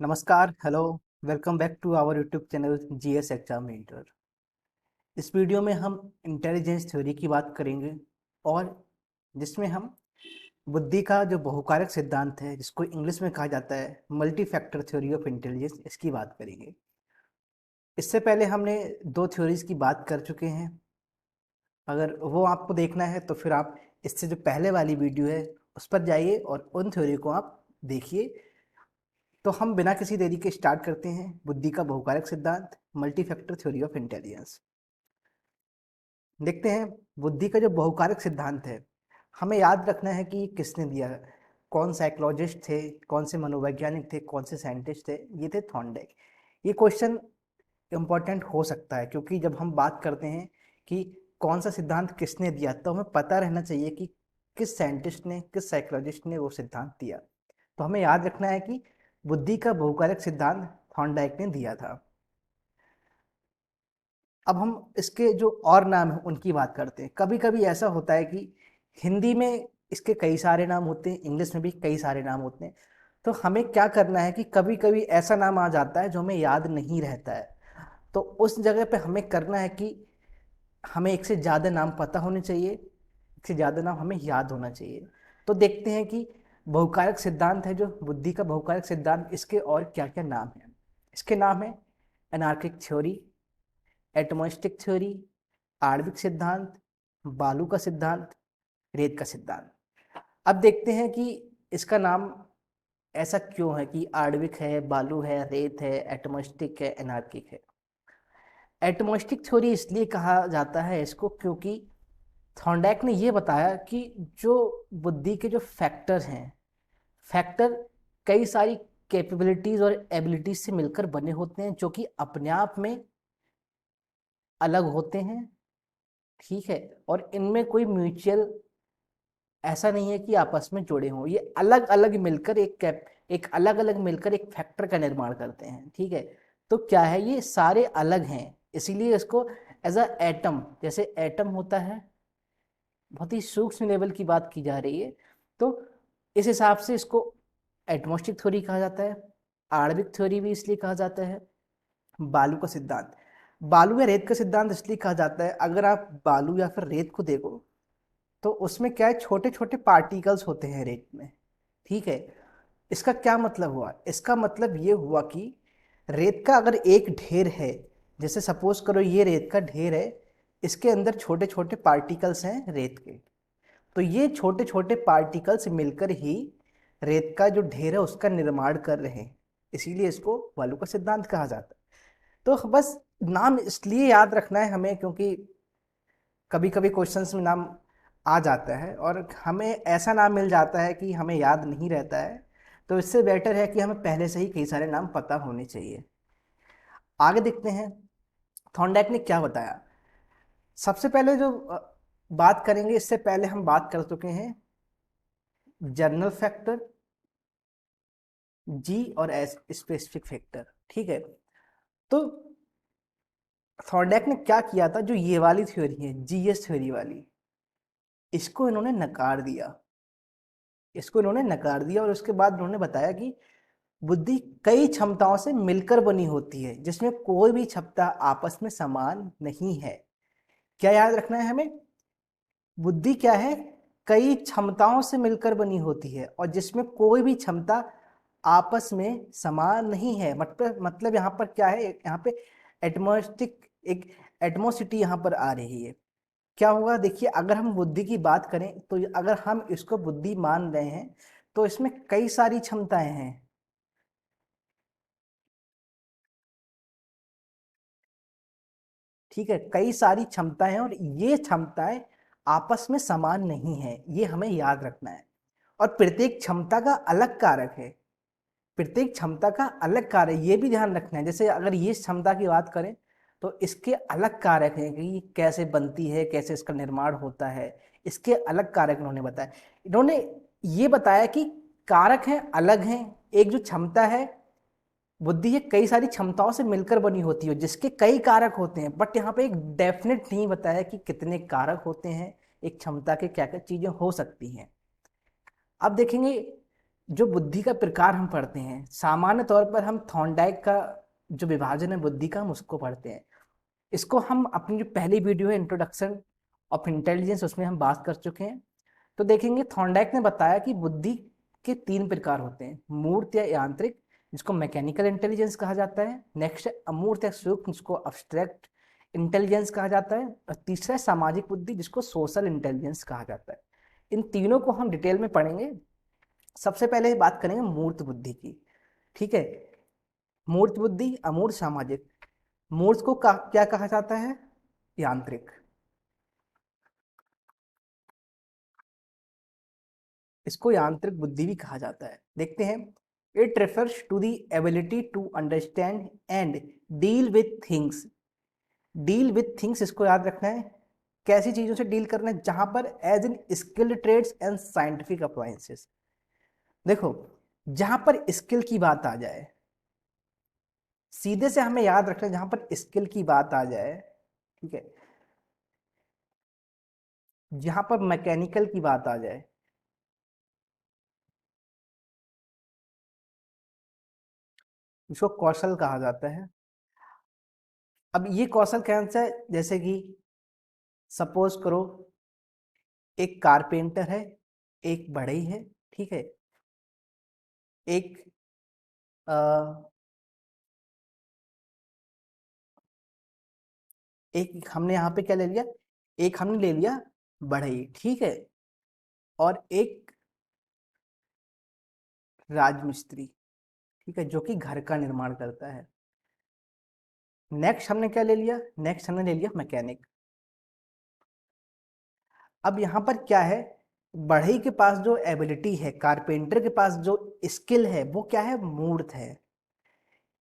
नमस्कार, hello, welcome back to our YouTube channel GS examinator. इस video में हम इंटेलिजेंस थ्योरी की बात करेंगे और जिसमें हम बुद्धि का जो बहुकारक सिद्धांत है, जिसको इंग्लिश में कहा जाता है multi factor theory of intelligence, इसकी बात करेंगे। इससे पहले हमने दो थ्योरीज की बात कर चुके हैं। अगर वो आपको देखना है तो फिर आप इससे जो पहले वाली वीडियो है उस पर जाइए और उन थ्योरी को आप देखिए। तो हम बिना किसी देरी के स्टार्ट करते हैं बुद्धि का बहुकारक सिद्धांत, multi factor theory of intelligence. देखते हैं बुद्धि का जो बहुकारक सिद्धांत है, हमें याद रखना है कि किसने दिया, कौन साइकोलॉजिस्ट थे, कौन से मनोवैज्ञानिक थे, कौन से साइंटिस्ट थे। ये थे थॉर्नडाइक। ये क्वेश्चन इम्पोर्टेंट हो सकता है क्योंकि जब हम बात करते हैं कि कौन सा सिद्धांत किसने दिया तो हमें पता रहना चाहिए कि किस साइंटिस्ट ने, किस साइकोलॉजिस्ट ने वो सिद्धांत दिया। तो हमें याद रखना है कि बुद्धि का बहुकारक सिद्धांत थॉर्नडाइक ने दिया था। अब हम इसके जो और नाम हैं उनकी बात करते हैं। कभी कभी ऐसा होता है कि हिंदी में इसके कई सारे नाम होते हैं, इंग्लिश में भी कई सारे नाम होते हैं। तो हमें क्या करना है कि कभी कभी ऐसा नाम आ जाता है जो हमें याद नहीं रहता है। तो उस जगह पे हमें करना है कि हमें एक से ज़्यादा नाम पता होने चाहिए, एक से ज़्यादा नाम हमें याद होना चाहिए। तो देखते हैं कि बहुकारक सिद्धांत है जो बुद्धि का बहुकारक सिद्धांत, इसके और क्या क्या नाम हैं। इसके नाम है एनार्किक थ्योरी, एटमॉस्टिक थ्योरी, आणविक सिद्धांत, बालू का सिद्धांत, रेत का सिद्धांत। अब देखते हैं कि इसका नाम ऐसा क्यों है कि आणविक है, बालू है, रेत है, एटमॉस्टिक है, एनार्किक है। एटमॉस्टिक थ्योरी इसलिए कहा जाता है इसको क्योंकि थॉर्नडाइक ने ये बताया कि जो बुद्धि के जो फैक्टर हैं, फैक्टर कई सारी कैपेबिलिटीज और एबिलिटीज से मिलकर बने होते हैं जो कि अपने आप में अलग होते हैं। ठीक है, और इनमें कोई म्यूचुअल ऐसा नहीं है कि आपस में जुड़े हों। ये अलग अलग मिलकर एक अलग अलग मिलकर एक फैक्टर का निर्माण करते हैं। ठीक है, तो क्या है, ये सारे अलग हैं, इसीलिए इसको एज अ एटम, जैसे एटम होता है, बहुत ही सूक्ष्म लेवल की बात की जा रही है। तो इस हिसाब से इसको एटमॉस्टिक थ्योरी कहा जाता है। आणविक थ्योरी भी इसलिए कहा जाता है। बालू का सिद्धांत, बालू या रेत का सिद्धांत इसलिए कहा जाता है, अगर आप बालू या फिर रेत को देखो तो उसमें क्या है, छोटे छोटे पार्टिकल्स होते हैं रेत में। ठीक है, इसका क्या मतलब हुआ, इसका मतलब ये हुआ कि रेत का अगर एक ढेर है, जैसे सपोज करो ये रेत का ढेर है, इसके अंदर छोटे छोटे पार्टिकल्स हैं रेत के। तो ये छोटे छोटे पार्टिकल्स मिलकर ही रेत का जो ढेर है उसका निर्माण कर रहे हैं, इसीलिए इसको बालू का सिद्धांत कहा जाता है। तो बस नाम इसलिए याद रखना है हमें क्योंकि कभी कभी क्वेश्चंस में नाम आ जाता है और हमें ऐसा नाम मिल जाता है कि हमें याद नहीं रहता है। तो इससे बेटर है कि हमें पहले से ही कई सारे नाम पता होने चाहिए। आगे देखते हैं थॉर्नडाइक ने क्या बताया। सबसे पहले जो बात करेंगे, इससे पहले हम बात कर चुके हैं जनरल फैक्टर, जी और एस स्पेसिफिक फैक्टर। ठीक है, तो थॉर्नडाइक ने क्या किया था, जो ये वाली थ्योरी है जीएस थ्योरी वाली, इसको इन्होंने नकार दिया। इसको इन्होंने नकार दिया और उसके बाद इन्होंने बताया कि बुद्धि कई क्षमताओं से मिलकर बनी होती है जिसमें कोई भी क्षमता आपस में समान नहीं है। क्या याद रखना है हमें, बुद्धि क्या है, कई क्षमताओं से मिलकर बनी होती है और जिसमें कोई भी क्षमता आपस में समान नहीं है। मतलब यहाँ पर क्या है, यहाँ पे एटमॉस्टिक एक एटमोसिटी यहाँ पर आ रही है। क्या होगा, देखिए अगर हम बुद्धि की बात करें तो अगर हम इसको बुद्धि मान रहे हैं तो इसमें कई सारी क्षमताएं हैं। ठीक है, कई सारी क्षमताएं हैं और ये क्षमताएं आपस में समान नहीं है, ये हमें याद रखना है। और प्रत्येक क्षमता का अलग कारक है, प्रत्येक क्षमता का अलग कार्य, ये भी ध्यान रखना है। जैसे अगर ये क्षमता की बात करें तो इसके अलग कारक हैं कि ये कैसे बनती है, कैसे इसका निर्माण होता है, इसके अलग कारक इन्होंने बताया। इन्होंने ये बताया कि कारक हैं, अलग हैं। एक जो क्षमता है, बुद्धि ये कई सारी क्षमताओं से मिलकर बनी होती है जिसके कई कारक होते हैं, बट यहाँ पे एक डेफिनेट नहीं बताया कि कितने कारक होते हैं, एक क्षमता के क्या क्या चीजें हो सकती हैं। अब देखेंगे जो बुद्धि का प्रकार हम पढ़ते हैं, सामान्य तौर पर हम थॉर्नडाइक का जो विभाजन है बुद्धि का, हम उसको पढ़ते हैं। इसको हम अपनी जो पहली वीडियो है इंट्रोडक्शन ऑफ इंटेलिजेंस, उसमें हम बात कर चुके हैं। तो देखेंगे थॉर्नडाइक ने बताया कि बुद्धि के 3 प्रकार होते हैं, मूर्त या यांत्रिक, जिसको मैकेनिकल इंटेलिजेंस कहा जाता है। नेक्स्ट है अमूर्त या सूक्ष्म, जिसको अब्स्ट्रैक्ट इंटेलिजेंस कहा जाता है। और तीसरा है सामाजिक बुद्धि, जिसको सोशल इंटेलिजेंस कहा जाता है। इन तीनों को हम डिटेल में पढ़ेंगे। सबसे पहले बात करेंगे मूर्त बुद्धि की। ठीक है, मूर्त बुद्धि, अमूर्त, सामाजिक। मूर्त को क्या कहा जाता है? यांत्रिक। इसको यांत्रिक बुद्धि भी कहा जाता है। देखते हैं, it refers to the ability to understand and deal with things. Deal with things इसको याद रखना है, कैसी चीजों से डील करना है, जहां पर as in skilled trades and scientific appliances. देखो, जहां पर स्किल की बात आ जाए, सीधे से हमें याद रखना है, जहां पर स्किल की बात आ जाए, ठीक है, जहां पर मैकेनिकल की बात आ जाए, इसको कौशल कहा जाता है। अब ये कौशल कैसा है? जैसे कि सपोज करो एक कारपेंटर है, एक बढ़ई है, ठीक है, एक अ, एक हमने यहाँ पे क्या ले लिया, एक हमने ले लिया बढ़ई, ठीक है, और एक राजमिस्त्री, ठीक है, जो कि घर का निर्माण करता है। नेक्स्ट हमने क्या ले लिया? नेक्स्ट हमने ले लिया मैकेनिक। अब यहाँ पर क्या है, बढ़ई के पास जो एबिलिटी है, कारपेंटर के पास जो स्किल है, वो क्या है? मूर्त है।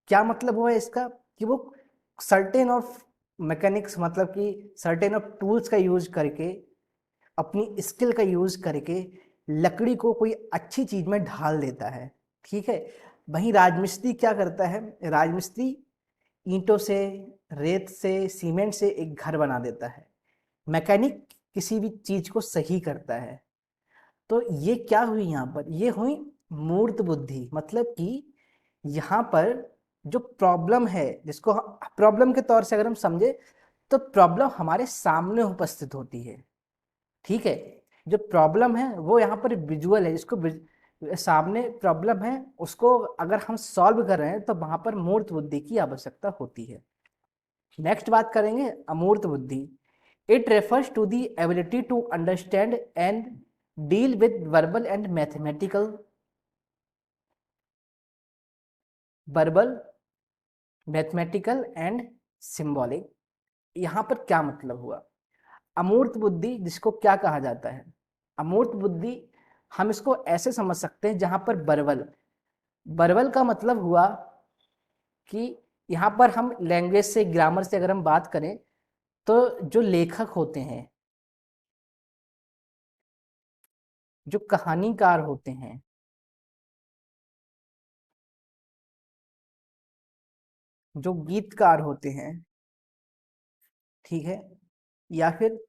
क्या मतलब हुआ इसका? कि वो सर्टेन ऑफ मैकेनिक्स, मतलब कि सर्टेन ऑफ टूल्स का यूज करके, अपनी स्किल का यूज करके लकड़ी को कोई अच्छी चीज में ढाल देता है, ठीक है। वहीं राजमिस्त्री क्या करता है? राजमिस्त्री ईंटों से, रेत से, सीमेंट से एक घर बना देता है। मैकेनिक किसी भी चीज को सही करता है। तो ये क्या हुई यहाँ पर? ये हुई मूर्त बुद्धि। मतलब कि यहाँ पर जो प्रॉब्लम है, जिसको प्रॉब्लम के तौर से अगर हम समझे, तो प्रॉब्लम हमारे सामने उपस्थित होती है, ठीक है। जो प्रॉब्लम है वो यहाँ पर विजुअल है, जिसको सामने प्रॉब्लम है, उसको अगर हम सॉल्व कर रहे हैं तो वहां पर मूर्त बुद्धि की आवश्यकता होती है। नेक्स्ट बात करेंगे अमूर्त बुद्धि। It refers to the ability to understand and deal with verbal and mathematical, verbal, mathematical and symbolic. यहाँ पर क्या मतलब हुआ? अमूर्त बुद्धि जिसको क्या कहा जाता है? अमूर्त बुद्धि हम इसको ऐसे समझ सकते हैं, जहां पर बर्बल, बर्बल का मतलब हुआ कि यहाँ पर हम लैंग्वेज से, ग्रामर से अगर हम बात करें, तो जो लेखक होते हैं, जो कहानीकार होते हैं, जो गीतकार होते हैं, ठीक है, या फिर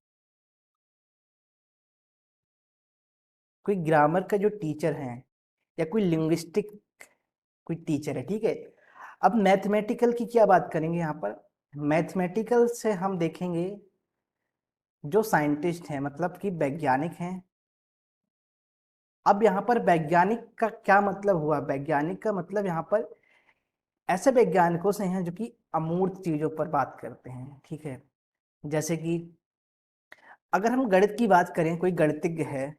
कोई ग्रामर का जो टीचर है, या कोई लिंग्विस्टिक कोई टीचर है, ठीक है। अब मैथमेटिकल की क्या बात करेंगे यहाँ पर? मैथमेटिकल से हम देखेंगे जो साइंटिस्ट हैं, मतलब कि वैज्ञानिक हैं। अब यहाँ पर वैज्ञानिक का क्या मतलब हुआ? वैज्ञानिक का मतलब यहाँ पर ऐसे वैज्ञानिकों से हैं जो कि अमूर्त चीजों पर बात करते हैं, ठीक है। जैसे कि अगर हम गणित की बात करें, कोई गणितज्ञ है,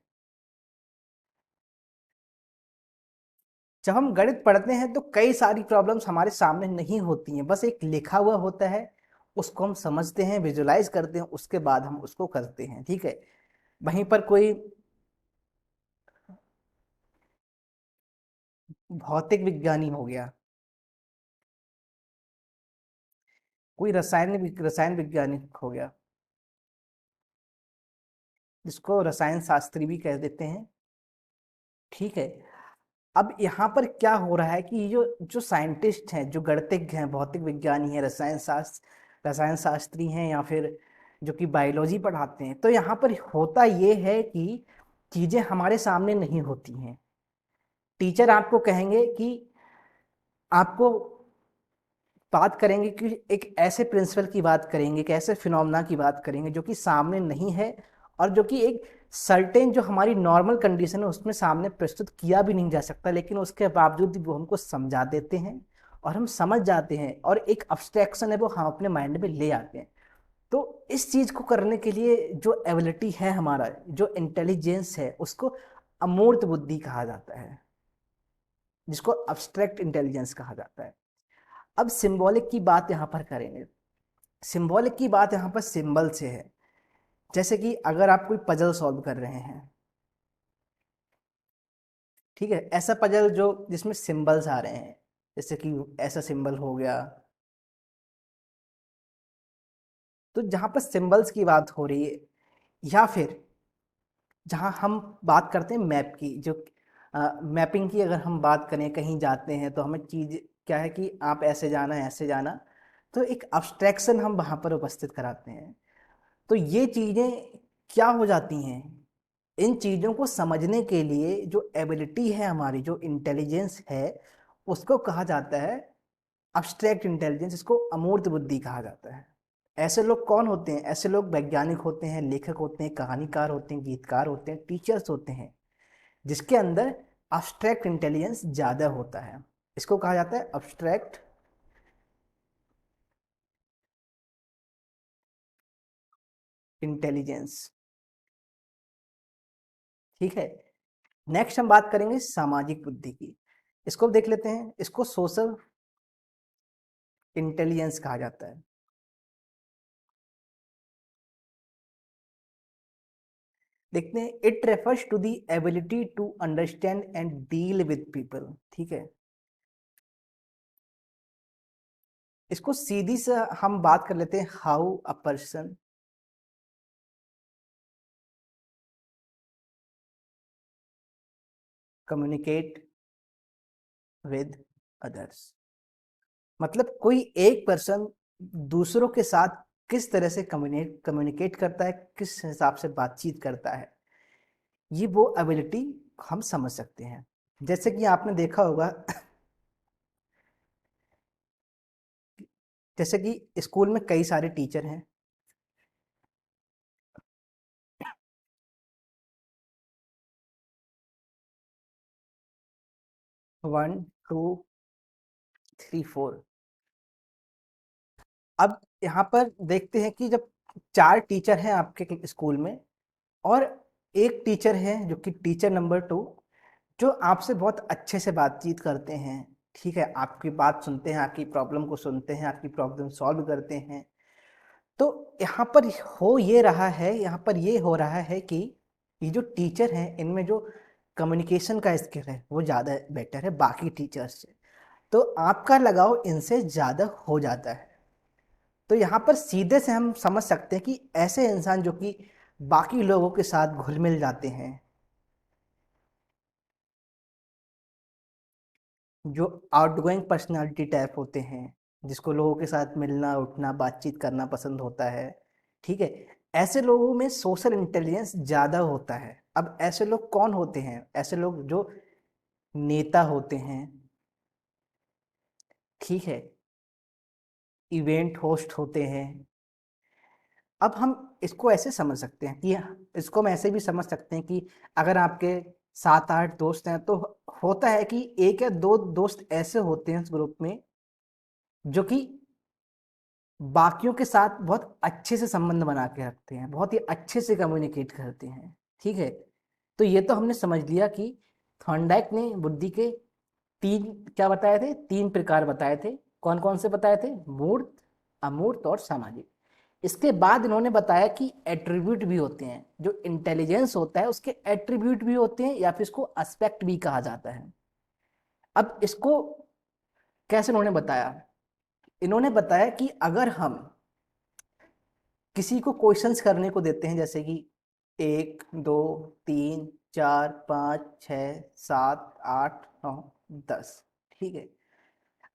जब हम गणित पढ़ते हैं तो कई सारी प्रॉब्लम्स हमारे सामने नहीं होती हैं, बस एक लिखा हुआ होता है, उसको हम समझते हैं, विजुलाइज करते हैं, उसके बाद हम उसको करते हैं, ठीक है। वहीं पर कोई भौतिक विज्ञानी हो गया, कोई रसायन विज्ञानिक हो गया, जिसको रसायन शास्त्री भी कह देते हैं, ठीक है। अब यहाँ पर क्या हो रहा है कि जो जो साइंटिस्ट हैं, जो गणितज्ञ हैं, भौतिक विज्ञानी हैं, रसायन शास्त्री हैं, या फिर जो कि बायोलॉजी पढ़ाते हैं, तो यहाँ पर होता ये है कि चीजें हमारे सामने नहीं होती हैं, टीचर आपको कहेंगे कि आपको बात करेंगे कि एक ऐसे प्रिंसिपल की बात करेंगे, एक ऐसे फिनोमेना की बात करेंगे जो कि सामने नहीं है और जो कि एक सर्टेन जो हमारी नॉर्मल कंडीशन है उसमें सामने प्रस्तुत किया भी नहीं जा सकता, लेकिन उसके बावजूद भी वो हमको समझा देते हैं और हम समझ जाते हैं और एक अब्स्ट्रैक्शन है वो हम अपने माइंड में ले आते हैं। तो इस चीज को करने के लिए जो एबिलिटी है हमारा, जो इंटेलिजेंस है, उसको अमूर्त बुद्धि कहा जाता है, जिसको अब्स्ट्रैक्ट इंटेलिजेंस कहा जाता है। अब सिंबॉलिक की बात यहाँ पर करेंगे। सिंबॉलिक की बात यहाँ पर सिंबल से है। जैसे कि अगर आप कोई पजल सॉल्व कर रहे हैं, ठीक है, ऐसा पजल जो जिसमें सिंबल्स आ रहे हैं, जैसे कि ऐसा सिंबल हो गया, तो जहाँ पर सिंबल्स की बात हो रही है, या फिर जहाँ हम बात करते हैं मैप की, जो मैपिंग की अगर हम बात करें, कहीं जाते हैं तो हमें चीज़ क्या है कि आप ऐसे जाना है, ऐसे जाना, तो एक अब्स्ट्रैक्शन हम वहाँ पर उपस्थित कराते हैं। तो ये चीज़ें क्या हो जाती हैं, इन चीज़ों को समझने के लिए जो एबिलिटी है हमारी, जो इंटेलिजेंस है, उसको कहा जाता है अब्स्ट्रैक्ट इंटेलिजेंस, इसको अमूर्त बुद्धि कहा जाता है। ऐसे लोग कौन होते हैं? ऐसे लोग वैज्ञानिक होते हैं, लेखक होते हैं, कहानीकार होते हैं, गीतकार होते हैं, टीचर्स होते हैं, जिसके अंदर अब्स्ट्रैक्ट इंटेलिजेंस ज़्यादा होता है। इसको कहा जाता है अब्स्ट्रैक्ट इंटेलिजेंस। ठीक है, नेक्स्ट हम बात करेंगे सामाजिक बुद्धि की। इसको देख लेते हैं, इसको सोशल इंटेलिजेंस कहा जाता है। देखते हैं, it refers to the ability to understand and deal with people. ठीक है, इसको सीधी से हम बात कर लेते हैं, how a person communicate with others. मतलब कोई एक पर्सन दूसरों के साथ किस तरह से कम्युनिकेट करता है, किस हिसाब से बातचीत करता है, ये वो एबिलिटी हम समझ सकते हैं। जैसे कि आपने देखा होगा जैसे कि स्कूल में कई सारे टीचर हैं, 1 2 3 4। अब यहाँ पर देखते हैं कि जब 4 टीचर हैं आपके स्कूल में, और एक टीचर है जो कि टीचर नंबर 2, जो आपसे बहुत अच्छे से बातचीत करते हैं, ठीक है, आपकी बात सुनते हैं, आपकी प्रॉब्लम को सुनते हैं, आपकी प्रॉब्लम सॉल्व करते हैं। तो यहाँ पर हो ये रहा है, यहाँ पर ये हो रहा है कि ये जो टीचर हैं इनमें जो कम्युनिकेशन का स्किल है वो ज़्यादा बेटर है बाकी टीचर्स से, तो आपका लगाव इनसे ज़्यादा हो जाता है। तो यहाँ पर सीधे से हम समझ सकते हैं कि ऐसे इंसान जो कि बाकी लोगों के साथ घुल मिल जाते हैं, जो आउटगोइंग पर्सनालिटी टाइप होते हैं, जिसको लोगों के साथ मिलना उठना बातचीत करना पसंद होता है, ठीक है, ऐसे लोगों में सोशल इंटेलिजेंस ज़्यादा होता है। अब ऐसे लोग कौन होते हैं? ऐसे लोग जो नेता होते हैं, ठीक है, इवेंट होस्ट होते हैं। अब हम इसको ऐसे समझ सकते हैं कि इसको हम ऐसे भी समझ सकते हैं कि अगर आपके 7 8 दोस्त हैं तो होता है कि 1 या 2 दोस्त ऐसे होते हैं इस ग्रुप में जो कि बाकियों के साथ बहुत अच्छे से संबंध बना के रखते हैं, बहुत ही अच्छे से कम्युनिकेट करते हैं। ठीक है, तो ये तो हमने समझ लिया कि थॉर्नडाइक ने बुद्धि के 3 क्या बताए थे, 3 प्रकार बताए थे। कौन कौन से बताए थे? मूर्त, अमूर्त और सामाजिक। इसके बाद इन्होंने बताया कि एट्रीब्यूट भी होते हैं, जो इंटेलिजेंस होता है उसके एट्रीब्यूट भी होते हैं, या फिर इसको एस्पेक्ट भी कहा जाता है। अब इसको कैसे इन्होंने बताया? इन्होंने बताया कि अगर हम किसी को क्वेश्चंस करने को देते हैं, जैसे कि 1 2 3 4 5 6 7 8 9 10, ठीक है,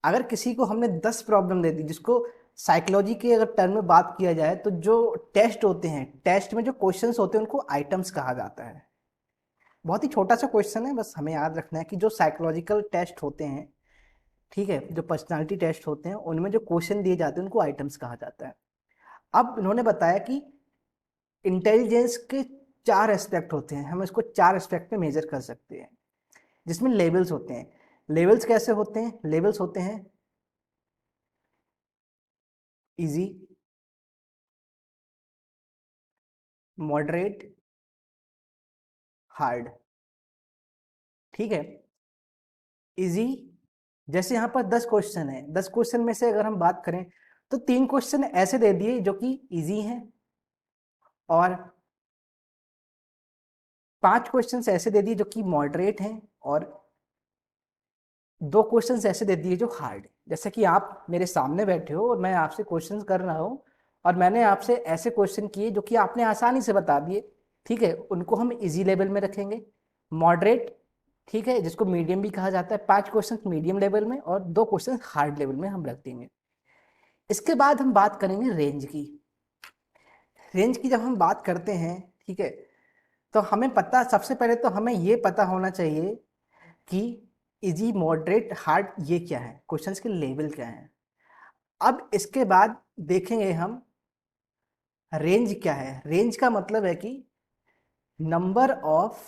अगर किसी को हमने 10 प्रॉब्लम दे दी, जिसको साइकोलॉजी के अगर टर्म में बात किया जाए तो जो टेस्ट होते हैं, टेस्ट में जो क्वेश्चंस होते हैं उनको आइटम्स कहा जाता है। बहुत ही छोटा सा क्वेश्चन है, बस हमें याद रखना है कि जो साइकोलॉजिकल टेस्ट होते हैं, ठीक है, जो पर्सनालिटी टेस्ट होते हैं, उनमें जो क्वेश्चन दिए जाते हैं उनको आइटम्स कहा जाता है। अब इन्होंने बताया कि इंटेलिजेंस के 4 एस्पेक्ट होते हैं, हम इसको 4 एस्पेक्ट में मेजर कर सकते हैं, जिसमें लेवल्स होते हैं। लेवल्स कैसे होते हैं? लेवल्स होते हैं इजी, मॉडरेट, हार्ड। ठीक है, इजी, जैसे यहाँ पर 10 क्वेश्चन है, 10 क्वेश्चन में से अगर हम बात करें तो 3 क्वेश्चन ऐसे दे दिए जो कि इजी हैं, और 5 क्वेश्चन ऐसे दे दिए जो कि मॉडरेट हैं, और 2 क्वेश्चन ऐसे दे दिए जो हार्ड है। जैसे कि आप मेरे सामने बैठे हो और मैं आपसे क्वेश्चन कर रहा हूँ, और मैंने आपसे ऐसे क्वेश्चन किए जो कि आपने आसानी से बता दिए, ठीक है, उनको हम इजी लेवल में रखेंगे। मॉडरेट, ठीक है, जिसको मीडियम भी कहा जाता है, 5 क्वेश्चन मीडियम लेवल में और 2 क्वेश्चन हार्ड लेवल में हम रख देंगे। इसके बाद हम बात करेंगे रेंज की। रेंज की जब हम बात करते हैं, ठीक है, तो हमें पता, सबसे पहले तो हमें ये पता होना चाहिए कि इजी, मॉडरेट, हार्ड ये क्या है, क्वेश्चंस के लेवल क्या है। अब इसके बाद देखेंगे हम रेंज क्या है। रेंज का मतलब है कि number of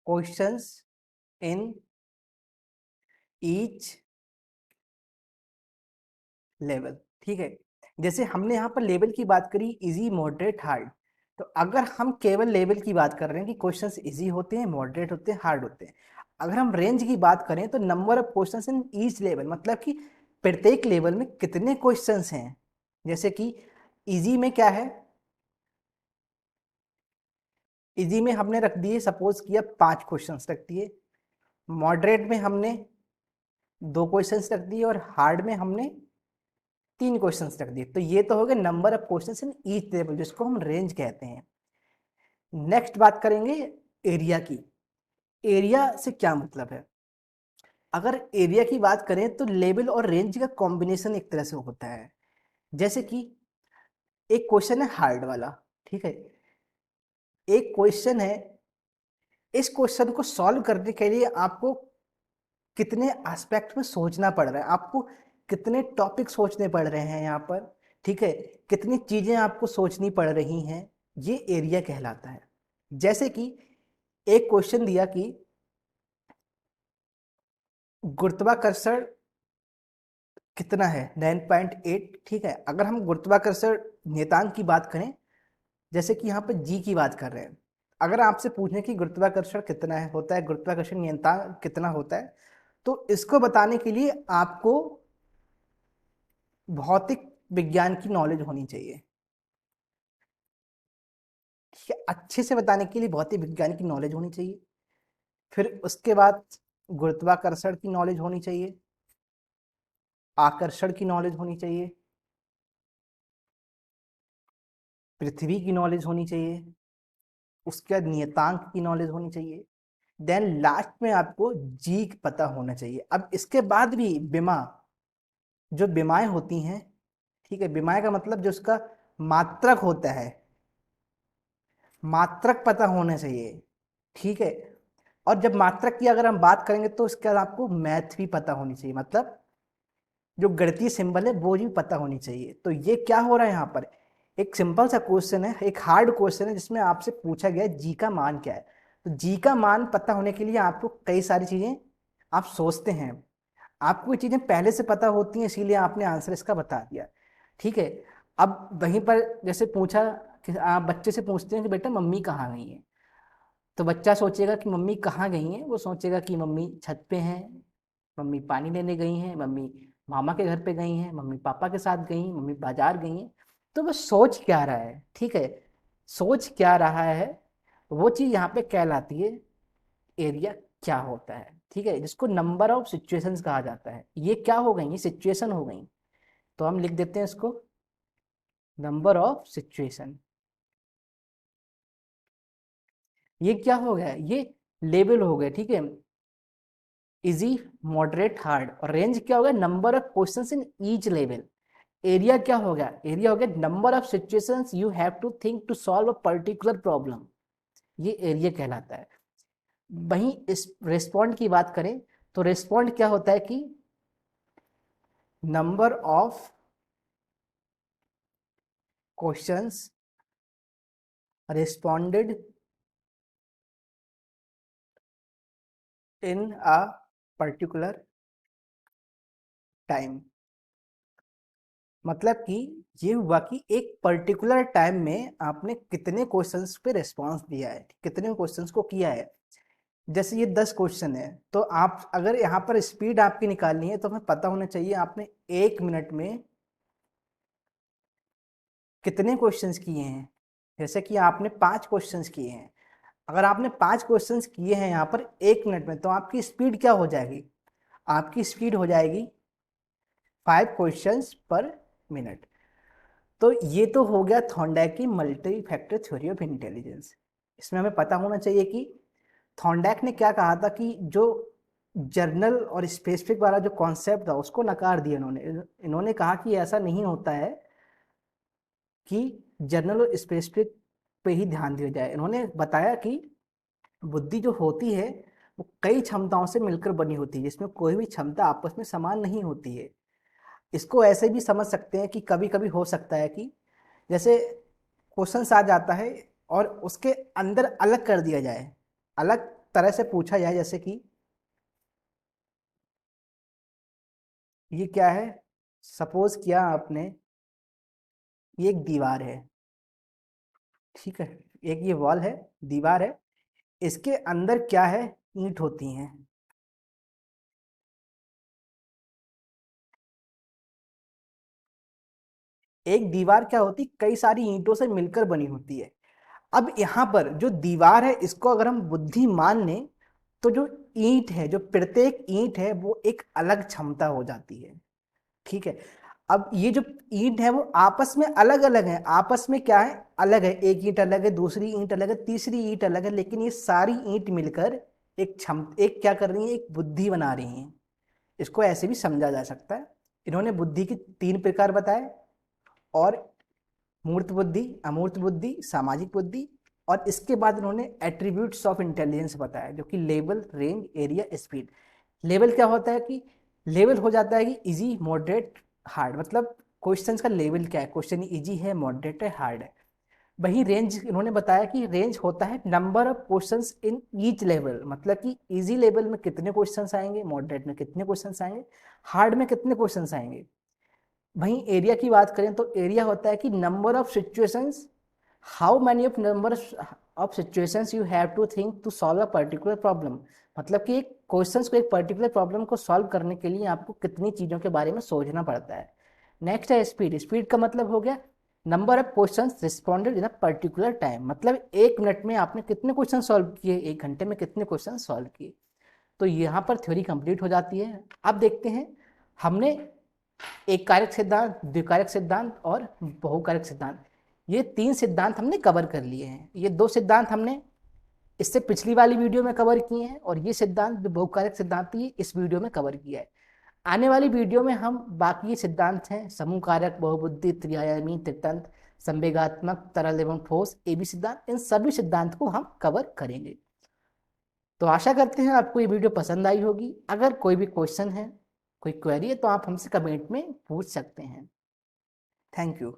questions in each level. ठीक है, जैसे हमने यहाँ पर लेवल की बात करी, इजी, मॉडरेट, हार्ड, तो अगर हम केवल लेवल की बात कर रहे हैं कि क्वेश्चंस इजी होते हैं, मॉडरेट होते हैं, हार्ड होते हैं। अगर हम रेंज की बात करें तो number of questions in each level, मतलब कि प्रत्येक लेवल में कितने क्वेश्चंस हैं। जैसे कि इजी में क्या है, इजी में हमने रख दिए, सपोज किया 5 क्वेश्चंस रख दिए, मॉडरेट में हमने 2 क्वेश्चंस रख दिए, और हार्ड में हमने 3 क्वेश्चंस रख दिए। तो ये तो हो गए number of questions in each level, जिसको हम रेंज कहते हैं। नेक्स्ट बात करेंगे एरिया की। एरिया से क्या मतलब है? अगर एरिया की बात करें तो लेवल और रेंज का कॉम्बिनेशन एक तरह से होता है। जैसे कि एक क्वेश्चन है हार्ड वाला, ठीक है, एक क्वेश्चन है, इस क्वेश्चन को सॉल्व करने के लिए आपको कितने एस्पेक्ट में सोचना पड़ रहा है, आपको कितने टॉपिक सोचने पड़ रहे हैं यहाँ पर, ठीक है, कितनी चीजें आपको सोचनी पड़ रही हैं, ये एरिया कहलाता है। जैसे कि एक क्वेश्चन दिया कि गुरुत्वाकर्षण कितना है, 9.8, ठीक है। अगर हम गुरुत्वाकर्षण नियतांक की बात करें, जैसे कि यहाँ पर जी की बात कर रहे हैं, अगर आपसे पूछें कि गुरुत्वाकर्षण कितना है होता है, गुरुत्वाकर्षण नियतांक कितना होता है, तो इसको बताने के लिए आपको भौतिक विज्ञान की नॉलेज होनी चाहिए। ठीक है, अच्छे से बताने के लिए भौतिक विज्ञान की नॉलेज होनी चाहिए। फिर उसके बाद गुरुत्वाकर्षण की नॉलेज होनी चाहिए, आकर्षण की नॉलेज होनी चाहिए, पृथ्वी की नॉलेज होनी चाहिए, उसके बाद नियतांक की नॉलेज होनी चाहिए, देन लास्ट में आपको जी पता होना चाहिए। अब इसके बाद भी विमा, जो विमाएं होती हैं, ठीक है, विमाएं का मतलब जो उसका मात्रक होता है, मात्रक पता होना चाहिए, ठीक है। और जब मात्रक की अगर हम बात करेंगे तो इसके बाद आपको मैथ भी पता होनी चाहिए, मतलब जो गणितीय सिंबल है वो भी पता होनी चाहिए। तो ये क्या हो रहा है यहाँ पर, एक सिंपल सा क्वेश्चन है, एक हार्ड क्वेश्चन है, जिसमें आपसे पूछा गया है जी का मान क्या है। तो जी का मान पता होने के लिए आपको कई सारी चीजें आप सोचते हैं, आपको ये चीजें पहले से पता होती हैं, इसीलिए आपने आंसर इसका बता दिया, ठीक है। अब वहीं पर जैसे पूछा कि आप बच्चे से पूछते हैं कि बेटा मम्मी कहाँ गई है, तो बच्चा सोचेगा कि मम्मी कहाँ गई हैं, वो सोचेगा कि मम्मी छत पे हैं, मम्मी पानी लेने गई हैं, मम्मी मामा के घर पे गई हैं, मम्मी पापा के साथ गई हैं, मम्मी बाजार गई हैं। तो वो सोच क्या रहा है, ठीक है, सोच क्या रहा है, वो चीज यहाँ पे कहलाती है एरिया क्या होता है, ठीक है, जिसको नंबर ऑफ सिचुएशंस कहा जाता है। ये क्या हो गई, ये सिचुएशन हो गई, तो हम लिख देते हैं इसको नंबर ऑफ सिचुएशन। ये क्या हो गया, ये लेवल हो गए, ठीक है, इजी, मॉडरेट, हार्ड। और रेंज क्या होगा, number of questions in each level. Area क्या हो गया, एरिया हो गया number of situations you have to think to solve a particular problem, ये एरिया कहलाता है। वहीं इस रेस्पॉन्ड की बात करें तो रेस्पॉन्ड क्या होता है कि number of questions responded in a particular time. मतलब कि ये हुआ कि एक पर्टिकुलर टाइम में आपने कितने क्वेश्चंस पे रिस्पांस दिया है, कितने क्वेश्चंस को किया है। जैसे ये 10 क्वेश्चन है तो आप अगर यहाँ पर स्पीड आपकी निकालनी है तो हमें पता होना चाहिए आपने 1 मिनट में कितने क्वेश्चंस किए हैं। जैसे कि आपने 5 क्वेश्चंस किए हैं, अगर आपने 5 क्वेश्चंस किए हैं यहाँ पर 1 मिनट में तो आपकी स्पीड क्या हो जाएगी, आपकी स्पीड हो जाएगी 5 क्वेश्चंस पर मिनट। तो ये तो हो गया थॉर्नडाइक की multi factor theory of intelligence. इसमें हमें पता होना चाहिए कि थॉर्नडाइक ने क्या कहा था कि जो जर्नल और स्पेसिफिक वाला जो कॉन्सेप्ट था उसको नकार दिया इन्होंने। इन्होंने कहा कि ऐसा नहीं होता है कि जर्नल और स्पेसिफिक पे ही ध्यान दिया जाए। इन्होंने बताया कि बुद्धि जो होती है वो कई क्षमताओं से मिलकर बनी होती है, जिसमें कोई भी क्षमता आपस में समान नहीं होती है। इसको ऐसे भी समझ सकते हैं कि कभी कभी हो सकता है कि जैसे क्वेश्चन आ जाता है और उसके अंदर अलग कर दिया जाए, अलग तरह से पूछा जाए। जैसे कि ये क्या है, सपोज किया आपने ये एक दीवार है, ठीक है, एक ये वॉल है, दीवार है, इसके अंदर क्या है, ईंट होती हैं। एक दीवार क्या होती, कई सारी ईंटों से मिलकर बनी होती है। अब यहाँ पर जो दीवार है इसको अगर हम बुद्धि मान लें तो जो ईंट है, जो प्रत्येक ईंट है वो एक अलग क्षमता हो जाती है, ठीक है। अब ये जो ईंट है वो आपस में अलग अलग है, आपस में क्या है, अलग है। एक ईंट अलग है, दूसरी ईंट अलग है, तीसरी ईंट अलग है, लेकिन ये सारी ईंट मिलकर एक क्या कर रही है, एक बुद्धि बना रही हैं। इसको ऐसे भी समझा जा सकता है। इन्होंने बुद्धि के 3 प्रकार बताए, और मूर्त बुद्धि, अमूर्त बुद्धि, सामाजिक बुद्धि, और इसके बाद इन्होंने एट्रीब्यूट्स ऑफ इंटेलिजेंस बताया, जो कि level, range, area, speed. Level क्या होता है कि लेवल हो जाता है कि इजी, मॉडरेट, हार्ड। मतलब क्वेश्चंस का लेवल क्या है, क्वेश्चन इजी है, मॉडरेट है, हार्ड है। वही रेंज इन्होंने बताया कि रेंज होता है number of questions in each level. मतलब कि इजी लेवल में कितने क्वेश्चंस आएंगे, मॉडरेट में कितने क्वेश्चंस आएंगे, हार्ड में कितने क्वेश्चंस आएंगे। वहीं एरिया की बात करें तो एरिया होता है कि number of situations, how many of number of situations you have to think to solve a particular problem. मतलब कि एक क्वेश्चंस को, एक पर्टिकुलर प्रॉब्लम को सॉल्व करने के लिए आपको कितनी चीज़ों के बारे में सोचना पड़ता है। नेक्स्ट है स्पीड। स्पीड का मतलब हो गया number of questions responded in a particular time. मतलब 1 मिनट में आपने कितने क्वेश्चन सॉल्व किए, 1 घंटे में कितने क्वेश्चन सॉल्व किए। तो यहाँ पर थ्योरी कंप्लीट हो जाती है। अब देखते हैं, हमने एक कारक सिद्धांत, द्विकारक सिद्धांत और बहुकारक सिद्धांत, ये 3 सिद्धांत हमने कवर कर लिए हैं। ये 2 सिद्धांत हमने इससे पिछली वाली वीडियो में कवर किए हैं, और ये सिद्धांत जो बहुकारक सिद्धांत ये इस वीडियो में कवर किया है। आने वाली वीडियो में हम बाकी सिद्धांत हैं, समूह कारक, बहुबुद्धि, त्रिआयामी, त्रितंत्र, संवेगात्मक, तरल एवं ठोस, एबी सिद्धांत, इन सभी सिद्धांत को हम कवर करेंगे। तो आशा करते हैं आपको ये वीडियो पसंद आई होगी। अगर कोई भी क्वेश्चन है, कोई क्वेरी है तो आप हमसे कमेंट में पूछ सकते हैं। Thank you.